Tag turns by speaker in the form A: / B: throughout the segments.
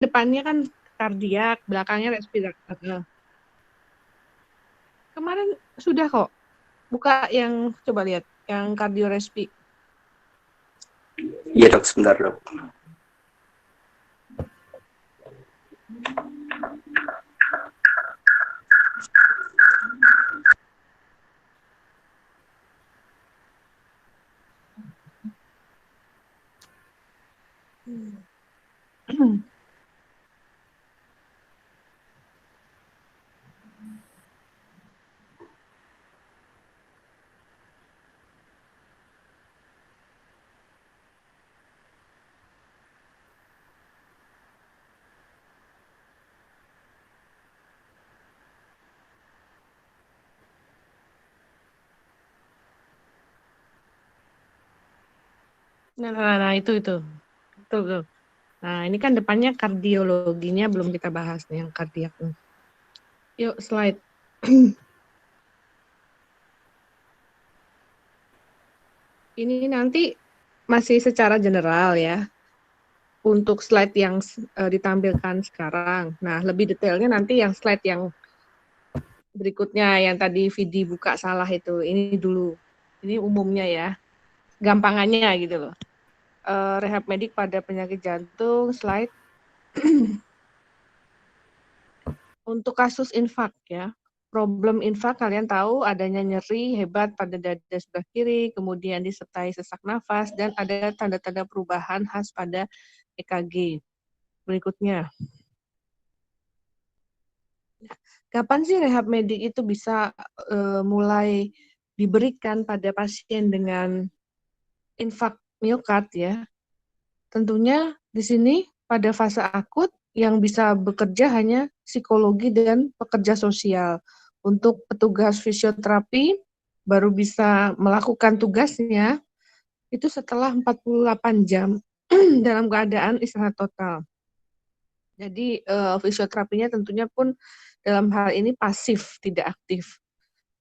A: depannya kan kardiak, belakangnya respirator. Kemarin sudah kok. Buka yang coba lihat yang kardiorespi.
B: Iya dok, sebentar dok.
A: Nah, itu. Tuh. Nah, ini kan depannya kardiologinya belum kita bahas nih, yang kardiak. Yuk, slide. Ini nanti masih secara general ya, untuk slide yang ditampilkan sekarang. Nah, lebih detailnya nanti yang slide yang berikutnya, yang tadi Vidi buka salah itu. Ini dulu. Ini umumnya ya, gampangannya gitu loh. Rehab medik pada penyakit jantung, slide. Untuk kasus infak ya, problem infak kalian tahu adanya nyeri hebat pada dada sebelah kiri, kemudian disertai sesak nafas, dan ada tanda-tanda perubahan khas pada EKG. Berikutnya, kapan sih rehab medik itu bisa mulai diberikan pada pasien dengan infak miokard ya? Tentunya di sini pada fase akut yang bisa bekerja hanya psikologi dan pekerja sosial. Untuk petugas fisioterapi baru bisa melakukan tugasnya itu setelah 48 jam dalam keadaan istirahat total. Jadi fisioterapinya tentunya pun dalam hal ini pasif, tidak aktif.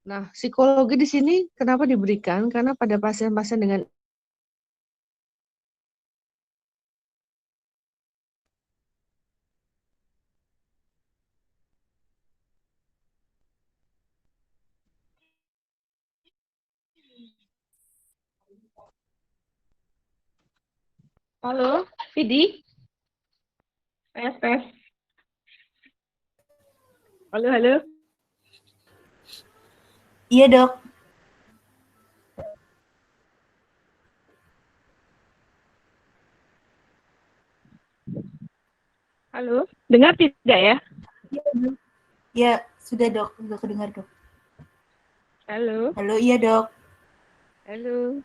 A: Nah, psikologi di sini kenapa diberikan? Karena pada pasien-pasien dengan Halo, Vidi? Tes. Halo.
C: Iya dok.
A: Halo, dengar tidak ya?
C: Ya sudah dok, sudah kedengar dok.
A: Halo.
C: Halo, iya dok.
A: Halo.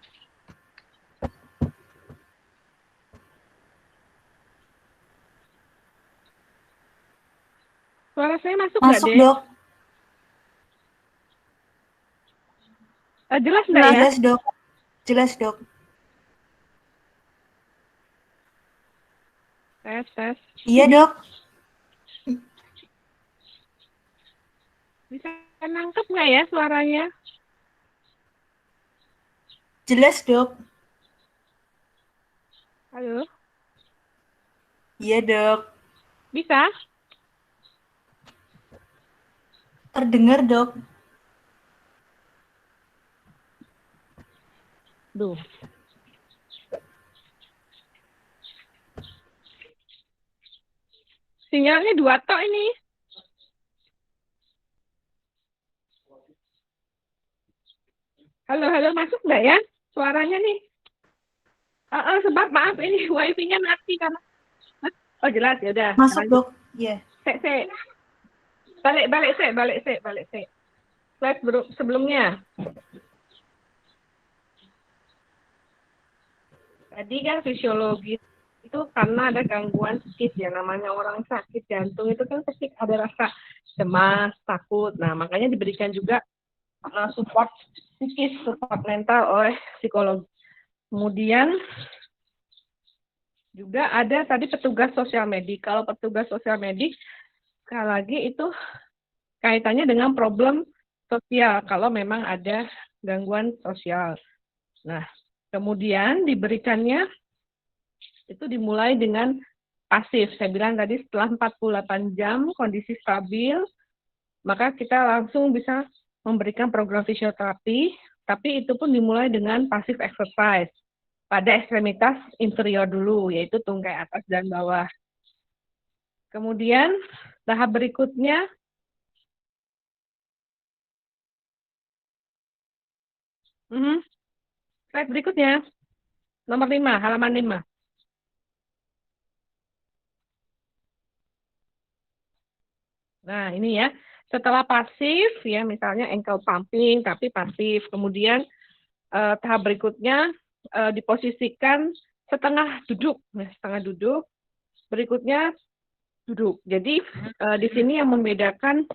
A: Suara saya masuk nggak,
C: Masuk
A: Dek?
C: dok.
A: Jelas nggak ya?
C: Jelas dok. Jelas dok.
A: Tes.
C: Iya dok.
A: Bisa nangkep nggak ya suaranya?
C: Jelas dok.
A: Halo.
C: Iya dok.
A: Bisa?
C: Terdengar dok.
A: Duh. Sinyalnya 2 tok ini. Halo, masuk nggak ya suaranya nih? Sebab maaf ini wifi-nya mati karena. Oh jelas ya udah.
C: Masuk dok. Iya.
A: Sek. Balik sek. Slide sebelumnya. Tadi kan fisiologi itu karena ada gangguan psikis ya, namanya orang sakit jantung itu kan pasti ada rasa cemas, takut. Nah, makanya diberikan juga support psikis, support mental oleh psikolog. Kemudian juga ada tadi petugas sosial medik. Kalau petugas sosial medik, sekali lagi itu kaitannya dengan problem sosial kalau memang ada gangguan sosial. Nah, kemudian diberikannya itu dimulai dengan pasif. Saya bilang tadi setelah 48 jam kondisi stabil, maka kita langsung bisa memberikan program fisioterapi, tapi itu pun dimulai dengan pasif exercise pada ekstremitas inferior dulu, yaitu tungkai atas dan bawah. Kemudian tahap berikutnya, slide berikutnya, nomor 5, halaman 5. Nah, ini ya, setelah pasif, ya misalnya ankle pumping, tapi pasif. Kemudian tahap berikutnya diposisikan setengah duduk. Nah, setengah duduk. Berikutnya duduk. Jadi di sini yang membedakan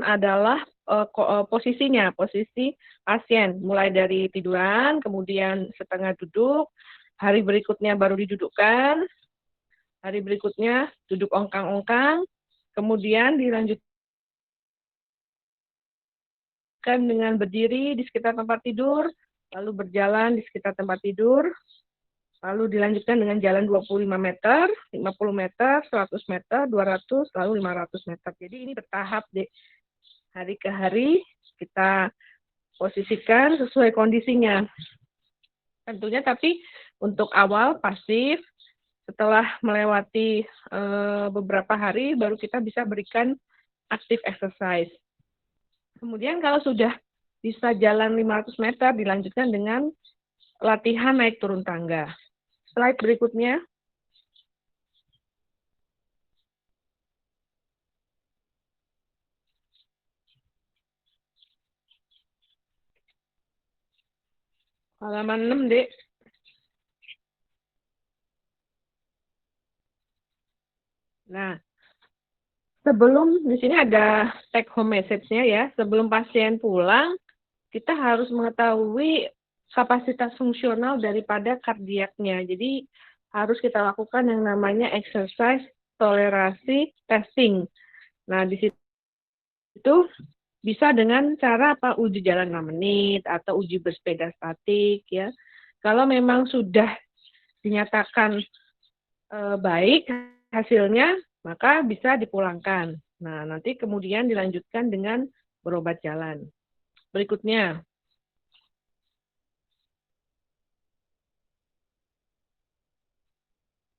A: adalah posisinya, posisi pasien. Mulai dari tiduran, kemudian setengah duduk, hari berikutnya baru didudukkan, hari berikutnya duduk ongkang-ongkang, kemudian dilanjutkan dengan berdiri di sekitar tempat tidur, lalu berjalan di sekitar tempat tidur, lalu dilanjutkan dengan jalan 25 meter, 50 meter, 100 meter, 200, lalu 500 meter. Jadi ini bertahap deh. Hari ke hari kita posisikan sesuai kondisinya. Tentunya tapi untuk awal pasif, setelah melewati beberapa hari baru kita bisa berikan active exercise. Kemudian kalau sudah bisa jalan 500 meter, dilanjutkan dengan latihan naik turun tangga. Slide berikutnya. Halaman 6, Dek. Nah, sebelum, di sini ada take home message-nya ya, sebelum pasien pulang, kita harus mengetahui kapasitas fungsional daripada kardiaknya. Jadi, harus kita lakukan yang namanya exercise tolerasi testing. Nah, di situ bisa dengan cara apa? Uji jalan 5 menit atau uji bersepeda statik ya. Kalau memang sudah dinyatakan baik hasilnya, maka bisa dipulangkan. Nah, nanti kemudian dilanjutkan dengan berobat jalan. Berikutnya.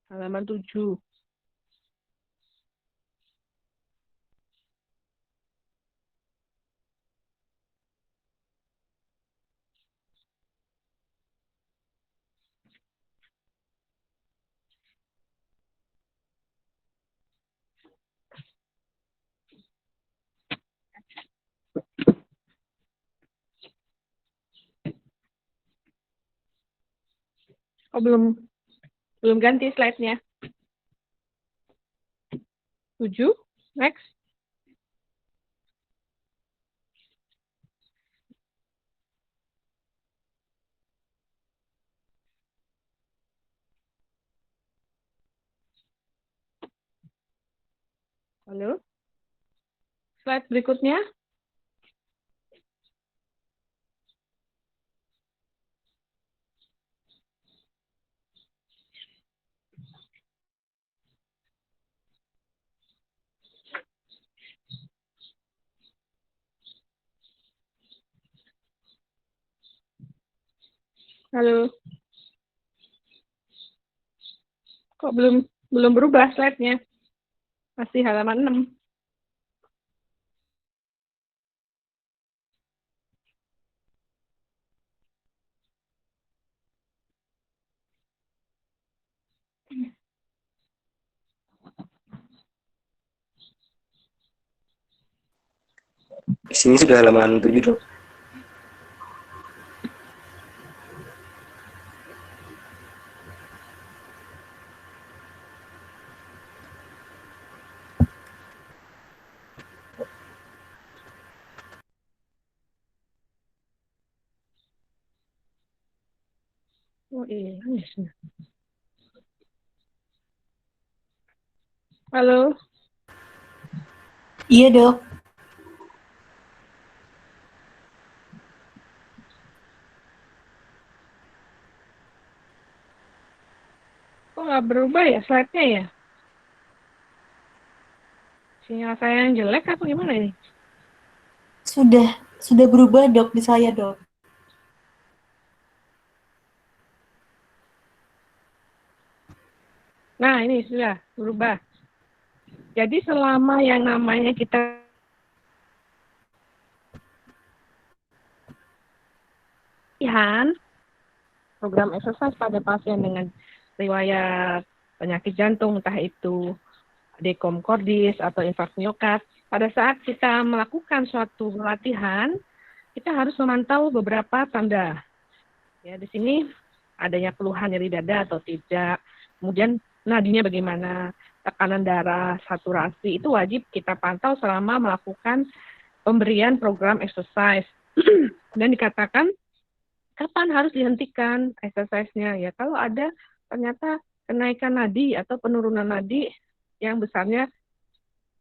A: Halaman 7. Oh, belum ganti slide-nya. 7. Next. Halo. Slide berikutnya. Halo. Kok belum berubah slide-nya? Masih halaman 6.
B: Di sini sudah halaman 7, Dok.
A: Oh iya. Halo.
C: Iya, Dok.
A: Kok nggak nggak berubah ya slide-nya ya? Sinyal saya yang jelek apa gimana ini?
C: Sudah berubah, Dok, di saya, Dok.
A: Nah, ini sudah berubah. Jadi selama yang namanya kita latihan program exercise pada pasien dengan riwayat penyakit jantung, entah itu dekom cordis atau infark miokard, pada saat kita melakukan suatu latihan, kita harus memantau beberapa tanda. Ya, di sini adanya keluhan nyeri dada atau tidak, kemudian nadinya bagaimana, tekanan darah, saturasi, itu wajib kita pantau selama melakukan pemberian program exercise. Dan dikatakan kapan harus dihentikan exercise-nya ya. Kalau ada ternyata kenaikan nadi atau penurunan nadi yang besarnya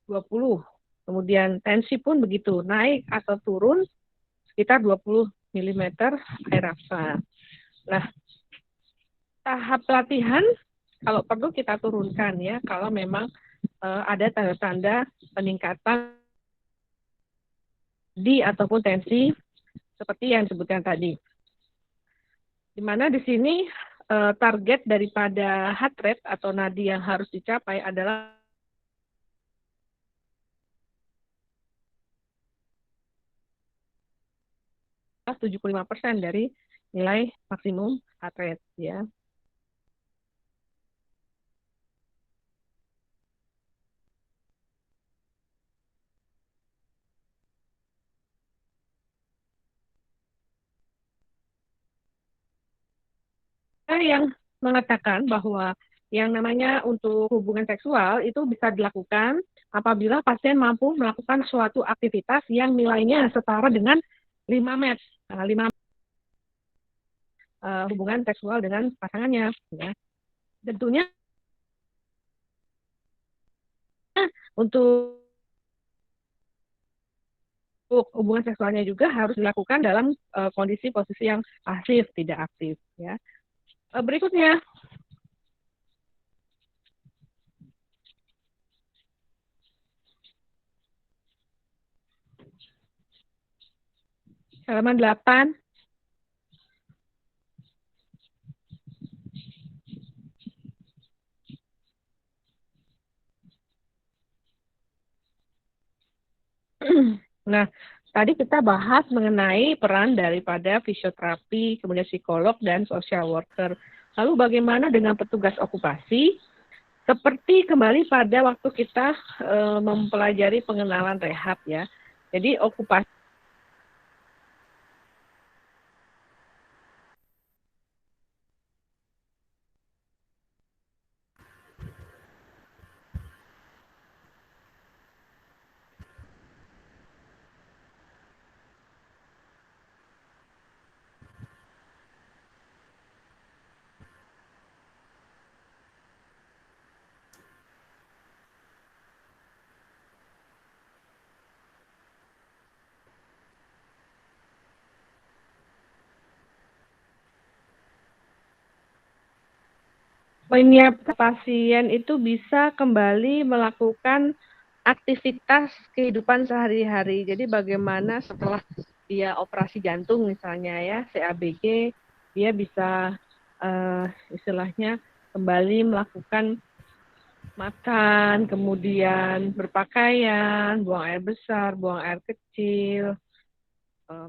A: 20. Kemudian tensi pun begitu, naik atau turun sekitar 20 mm air rasa. Nah, tahap latihan kalau perlu kita turunkan ya, kalau memang ada tanda-tanda peningkatan di ataupun tensi seperti yang disebutkan tadi. Di mana di sini target daripada heart rate atau nadi yang harus dicapai adalah 75% dari nilai maksimum heart rate ya. Yang mengatakan bahwa yang namanya untuk hubungan seksual itu bisa dilakukan apabila pasien mampu melakukan suatu aktivitas yang nilainya setara dengan 5 MET, 5 hubungan seksual dengan pasangannya. Ya. Tentunya untuk hubungan seksualnya juga harus dilakukan dalam kondisi posisi yang pasif, tidak aktif. Ya. Berikutnya, halaman 8. Nah, tadi kita bahas mengenai peran daripada fisioterapi, kemudian psikolog, dan social worker. Lalu bagaimana dengan petugas okupasi? Seperti kembali pada waktu kita mempelajari pengenalan rehab ya. Jadi okupasi menyiapkan pasien itu bisa kembali melakukan aktivitas kehidupan sehari-hari. Jadi bagaimana setelah dia operasi jantung misalnya ya, CABG, dia bisa istilahnya kembali melakukan makan, kemudian berpakaian, buang air besar, buang air kecil,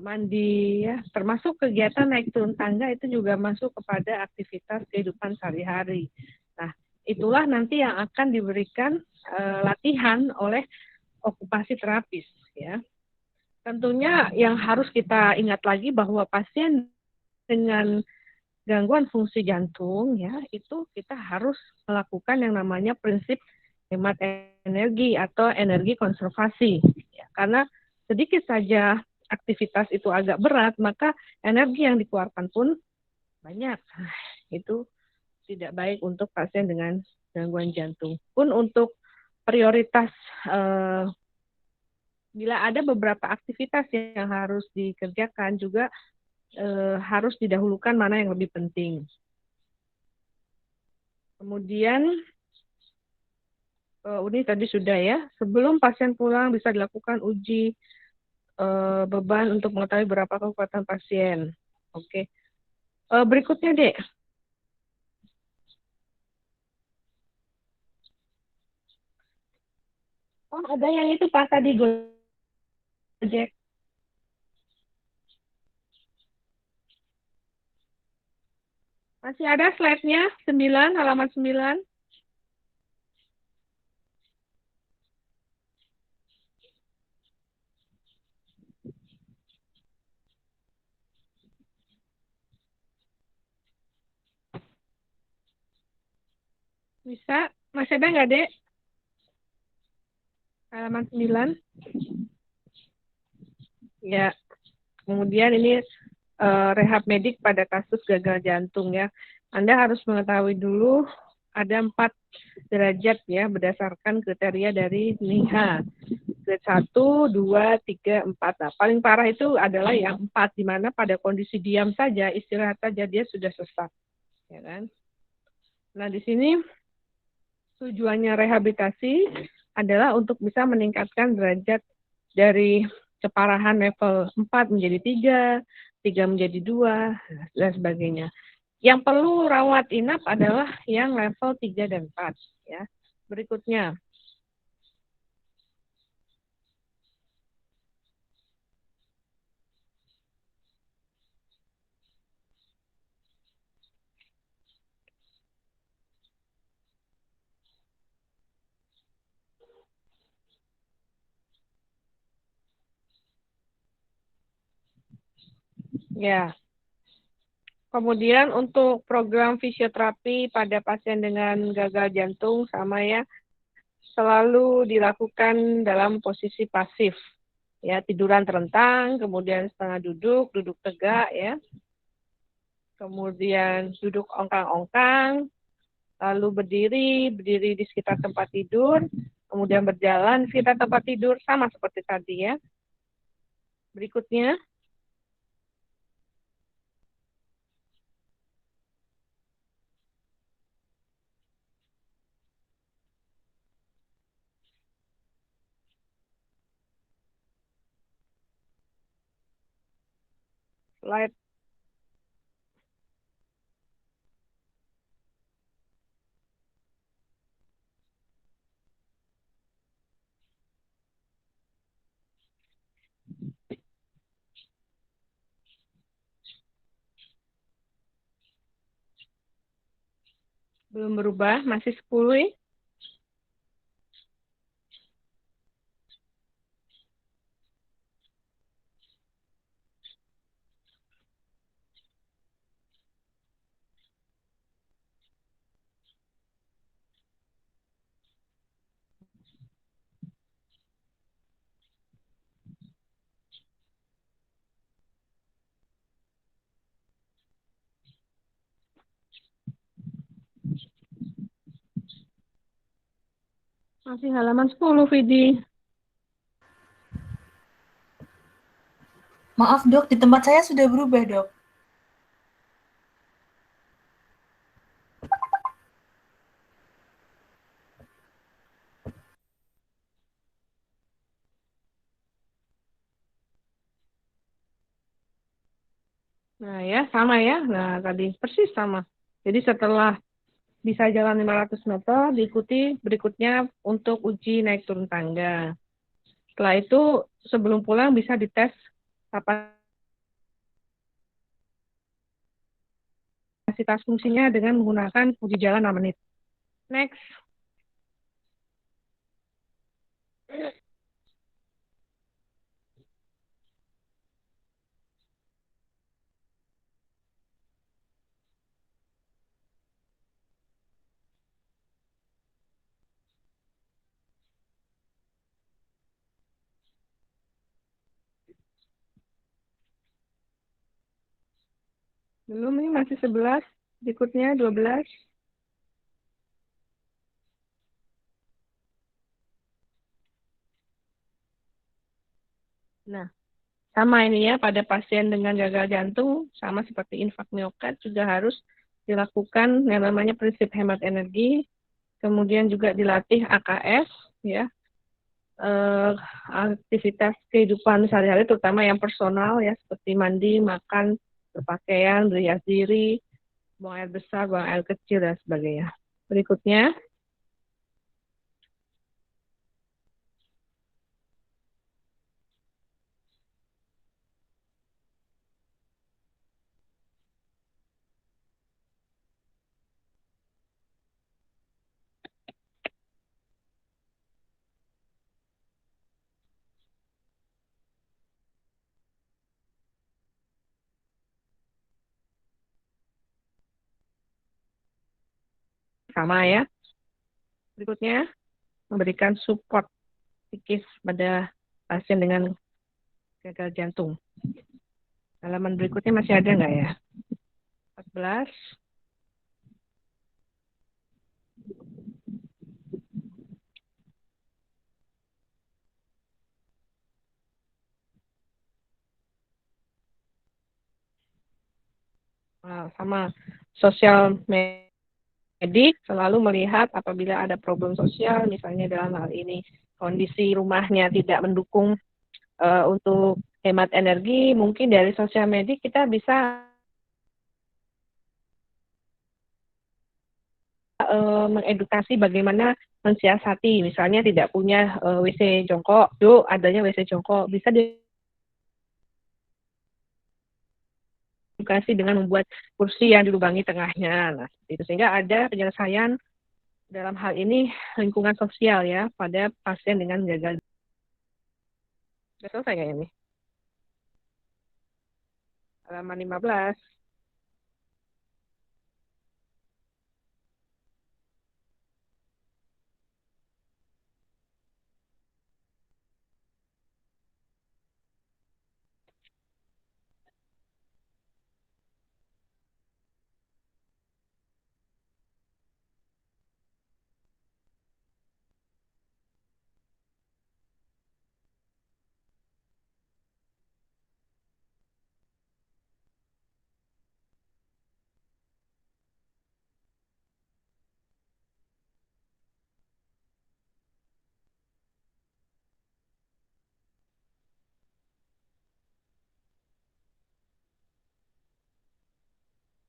A: mandi, ya, termasuk kegiatan naik turun tangga itu juga masuk kepada aktivitas kehidupan sehari-hari. Nah, itulah nanti yang akan diberikan latihan oleh okupasi terapis, ya. Tentunya yang harus kita ingat lagi bahwa pasien dengan gangguan fungsi jantung, ya, itu kita harus melakukan yang namanya prinsip hemat energi atau energi konservasi, ya, karena sedikit saja aktivitas itu agak berat, maka energi yang dikeluarkan pun banyak. Itu tidak baik untuk pasien dengan gangguan jantung. Pun untuk prioritas, bila ada beberapa aktivitas yang harus dikerjakan juga harus didahulukan mana yang lebih penting. Kemudian, ini tadi sudah ya, sebelum pasien pulang bisa dilakukan uji beban untuk mengetahui berapa kekuatan pasien. Oke. Berikutnya, Dek. Oh, ada yang itu Pak tadi Gojek. Masih ada slide-nya, 9, halaman 9. Bisa? Masih ada nggak, Dek? Halaman 9. Ya, kemudian ini rehab medik pada kasus gagal jantung ya. Anda harus mengetahui dulu ada 4 derajat ya berdasarkan kriteria dari NIHA. Grade 1, 2, 3, 4. Nah, paling parah itu adalah yang 4, di mana pada kondisi diam saja, istirahat saja dia sudah sesak. Ya kan? Nah, di sini tujuannya rehabilitasi adalah untuk bisa meningkatkan derajat dari keparahan level 4 menjadi 3, 3 menjadi 2, dan sebagainya. Yang perlu rawat inap adalah yang level 3 dan 4. Ya. Berikutnya. Ya. Kemudian untuk program fisioterapi pada pasien dengan gagal jantung sama ya, selalu dilakukan dalam posisi pasif. Ya, tiduran terentang, kemudian setengah duduk, duduk tegak ya. Kemudian duduk ongkang-ongkang, lalu berdiri di sekitar tempat tidur, kemudian berjalan di sekitar tempat tidur sama seperti tadi ya. Berikutnya. Slide. Belum berubah, masih 10 ya. Masih halaman 10, Vidi.
C: Maaf dok, di tempat saya sudah berubah dok.
A: Nah ya, sama ya. Nah tadi persis sama. Jadi setelah bisa jalan 500 meter, diikuti berikutnya untuk uji naik turun tangga. Setelah itu sebelum pulang bisa dites kapasitas fungsinya dengan menggunakan uji jalan 6 menit. Next. Belum, ini masih 11, berikutnya 12. Nah, sama ini ya, pada pasien dengan gagal jantung, sama seperti infak miokard juga harus dilakukan yang namanya prinsip hemat energi, kemudian juga dilatih AKS, ya, aktivitas kehidupan sehari-hari, terutama yang personal, ya, seperti mandi, makan, berpakaian, berhias diri, buang air besar, buang air kecil, dan sebagainya. Berikutnya, sama ya. Berikutnya, memberikan support psikis pada pasien dengan gagal jantung. Halaman berikutnya masih ada nggak ya? 14. Nah, sama sosial medik selalu melihat apabila ada problem sosial, misalnya dalam hal ini kondisi rumahnya tidak mendukung untuk hemat energi, mungkin dari sosial medik kita bisa mengedukasi bagaimana mensiasati, misalnya tidak punya WC jongkok, yuk adanya WC jongkok, bisa diedukasi dengan membuat kursi yang dilubangi tengahnya. Nah, itu sehingga ada penyelesaian dalam hal ini lingkungan sosial ya pada pasien dengan gagal. Sudah selesai kayaknya nih. Halaman 15.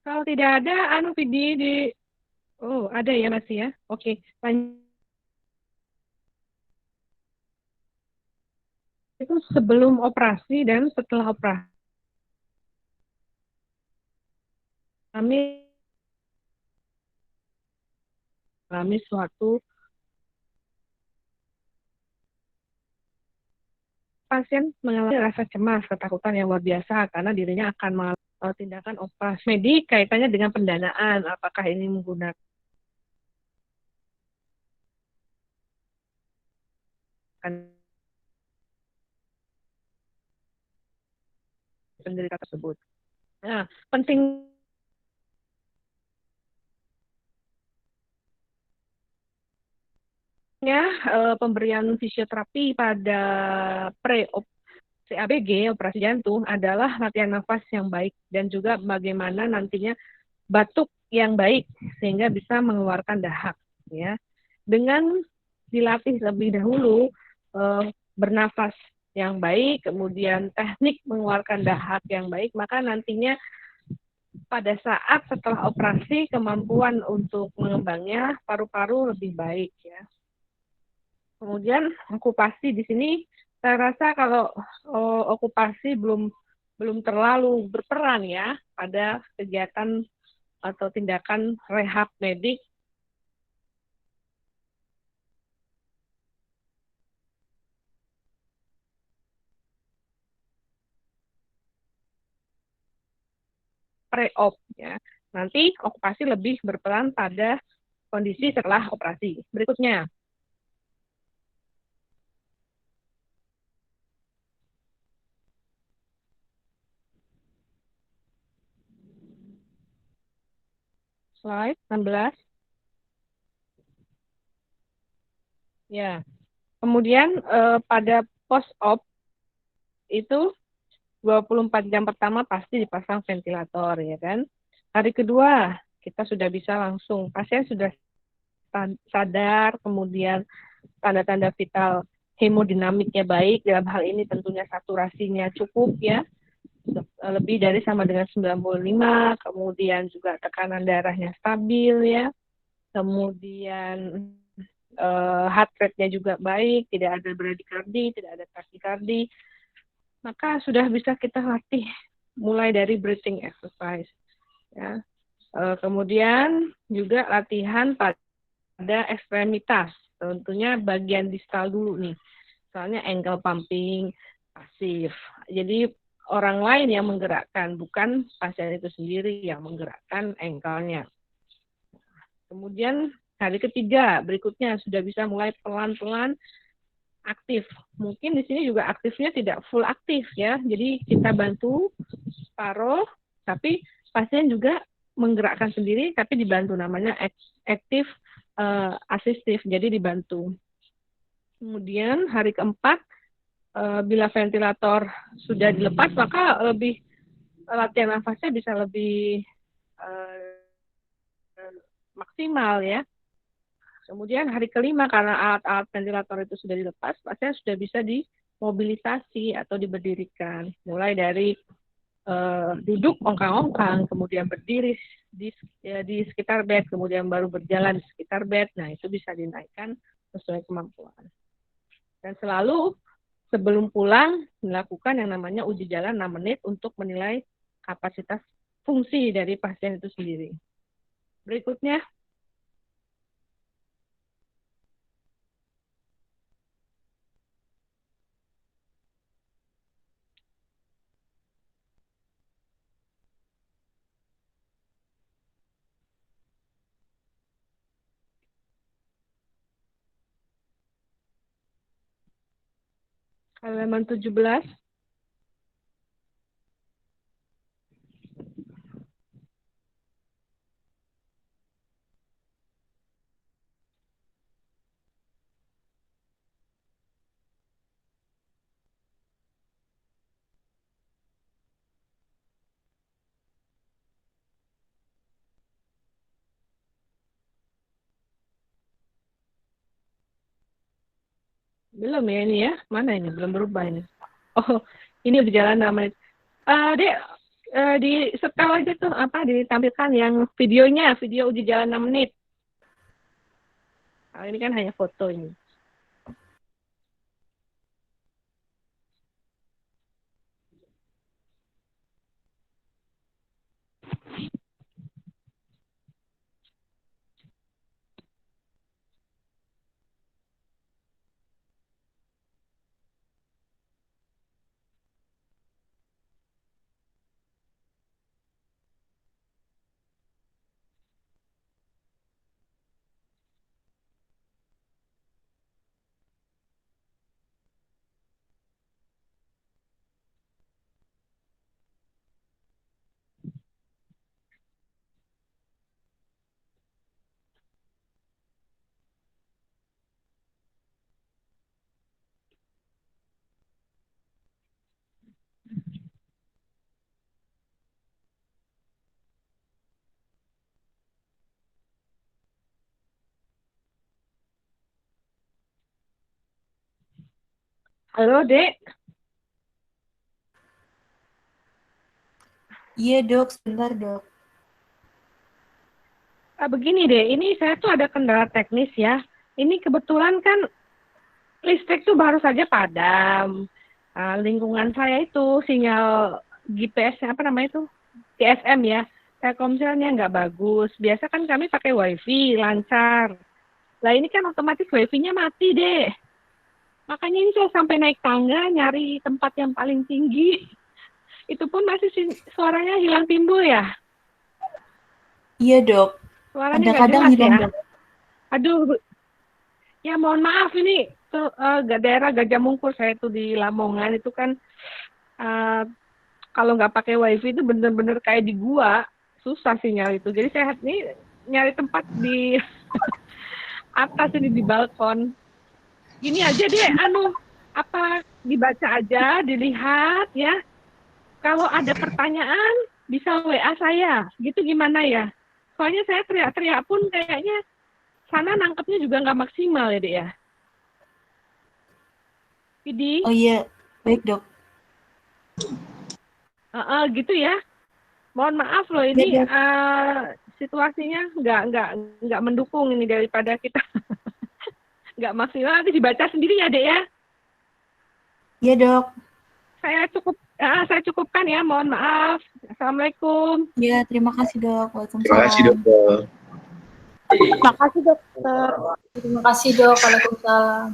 A: Kalau tidak ada, oh ada ya masih ya. Oke, lanjut. Itu sebelum operasi dan setelah operasi. Kami alami suatu pasien mengalami rasa cemas, ketakutan yang luar biasa karena dirinya akan mengalami tindakan operasi medik kaitannya dengan pendanaan. Apakah ini menggunakan penderita tersebut. Nah, pentingnya pemberian fisioterapi pada pre-op CABG, operasi jantung, adalah latihan nafas yang baik dan juga bagaimana nantinya batuk yang baik sehingga bisa mengeluarkan dahak. Ya, dengan dilatih lebih dahulu bernafas yang baik, kemudian teknik mengeluarkan dahak yang baik, maka nantinya pada saat setelah operasi kemampuan untuk mengembangnya paru-paru lebih baik ya. Kemudian okupasi di sini saya rasa kalau okupasi belum terlalu berperan ya pada kegiatan atau tindakan rehab medik pre-op ya. Nanti okupasi lebih berperan pada kondisi setelah operasi. Berikutnya. Slide 16. Ya. Kemudian pada post-op itu 24 jam pertama pasti dipasang ventilator ya kan. Hari kedua kita sudah bisa langsung, pasien sudah sadar, kemudian tanda-tanda vital hemodinamiknya baik, dalam hal ini tentunya saturasinya cukup ya, lebih dari sama dengan 95, kemudian juga tekanan darahnya stabil ya, kemudian heart rate-nya juga baik, tidak ada bradikardi, tidak ada takikardi, maka sudah bisa kita latih mulai dari breathing exercise ya. Kemudian juga latihan pada ekstremitas, tentunya bagian distal dulu nih, misalnya ankle pumping pasif. Jadi orang lain yang menggerakkan, bukan pasien itu sendiri yang menggerakkan ankle-nya. Kemudian hari ketiga berikutnya sudah bisa mulai pelan-pelan aktif. Mungkin di sini juga aktifnya tidak full aktif ya. Jadi kita bantu separuh, tapi pasien juga menggerakkan sendiri, tapi dibantu, namanya active assistive, jadi dibantu. Kemudian hari keempat, bila ventilator sudah dilepas, maka lebih latihan nafasnya bisa lebih maksimal ya. Kemudian hari kelima, karena alat-alat ventilator itu sudah dilepas, pasien sudah bisa dimobilisasi atau diberdirikan. Mulai dari duduk ongkang-ongkang, kemudian berdiri di sekitar bed, kemudian baru berjalan di sekitar bed. Nah, itu bisa dinaikkan sesuai kemampuan. Dan selalu sebelum pulang melakukan yang namanya uji jalan 6 menit untuk menilai kapasitas fungsi dari pasien itu sendiri. Berikutnya, halaman 17. Belum ya ini ya? Mana ini? Belum berubah ini. Oh, ini berjalan 6 menit. Dek, di setel aja tuh, ditampilkan yang videonya, video uji jalan 6 menit. Ini kan hanya foto ini. Halo, Dek.
C: Iya dok, sebentar dok.
A: Begini deh, ini saya tuh ada kendala teknis ya. Ini kebetulan kan listrik tuh baru saja padam. Lingkungan saya itu sinyal GPS, apa namanya itu? TSM ya. Telkomselnya nggak bagus. Biasa kan kami pakai wifi, lancar. Lah ini kan otomatis wifi-nya mati deh. Makanya ini saya sampai naik tangga, nyari tempat yang paling tinggi. Itu pun masih suaranya hilang timbul ya.
C: Iya dok.
A: Suaranya
C: Ada
A: nggak
C: kadang
A: jelas
C: hilang
A: ya.
C: dok.
A: Aduh, ya mohon maaf ini daerah Gajah Mungkur, saya itu di Lamongan itu kan kalau nggak pakai wifi itu bener-bener kayak di gua, susah sinyal itu. Jadi saya ini nyari tempat di atas ini di balkon. Gini aja deh, dibaca aja, dilihat ya. Kalau ada pertanyaan bisa WA saya, gitu gimana ya? Soalnya saya teriak-teriak pun kayaknya sana nangkepnya juga nggak maksimal ya, Dek ya. Jadi,
C: Oh iya, baik dok.
A: gitu ya. Mohon maaf loh
C: Iya
A: ini
C: dok.
A: situasinya nggak mendukung ini daripada kita nggak maksimal. Nanti dibaca sendiri ya, Dek ya.
C: Iya dok.
A: Saya cukupkan ya. Mohon maaf. Assalamualaikum.
C: Iya, terima kasih dok.
B: Terima kasih,
C: Waalaikumsalam.
B: Dokter.
D: Terima kasih dokter.
C: Terima kasih dok. Waalaikumsalam.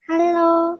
D: Halo.